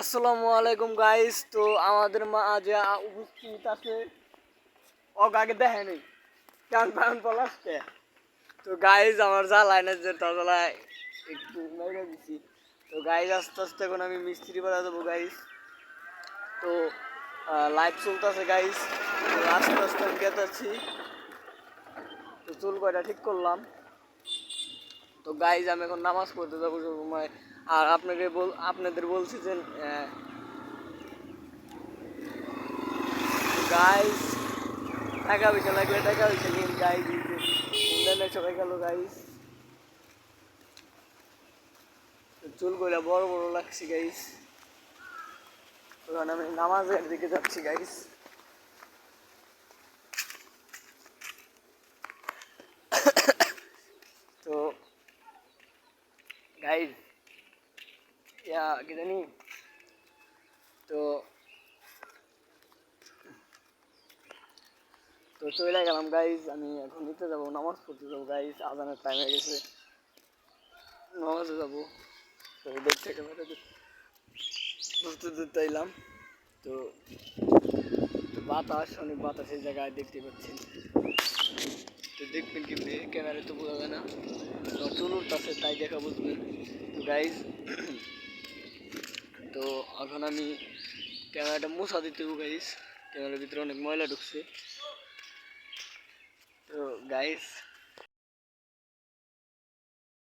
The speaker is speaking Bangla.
আসসালামু আলাইকুম গাইস। তো আমাদের মাঝে উপস্থিত আছে আগে দেখেনি কান ফান পলাশকে। তো গাইস আমার জ্বালায় যে তলায় একটু মেরে দিছি। তো গাইস আস্তে আস্তে এখন আমি মিস্ত্রি বাড়া দেবো গাইস। তো লাইভ চলতেছে গাইস। তো আস্তে আস্তে আমি গেতাছি। তো চুল কয়টা ঠিক করলাম। তো গাইস আমি এখন নামাজ পড়তে যাবো সময়। আর আপনাদের বলছি যে গাইস টাকা পয়সা লাগলে টাকা পয়সা নিন গাইস। ইন্টারনেট সবাই গেল গাইস। চুলগুলা বড় বড় লাগছে গাইস। তখন আমি নামাজের দিকে যাচ্ছি গাইস। তো গাইস কি জানি। তো তো চলে গেলাম গাইস। আমি এখন নিতে যাবো, নামাজ পড়তে যাবো গাইস। আজানের টাইম হয়ে গেছে, নামাজে যাবো। তো দেখতে বুঝতে দিতে এলাম। তো বাতাস, অনেক বাতাস এই জায়গায় দেখতে পাচ্ছেন। তো দেখবেন কেমনি, ক্যামেরা তো বোঝা যায় না। চুল উঠতেছে তাই দেখা বুঝবেন গাইজ। তো এখন আমি ক্যামেরাটা মুছা দিতে হবো গাইজ। ক্যামেরার ভিতরে অনেক ময়লা ঢুকছে। তো গাইজ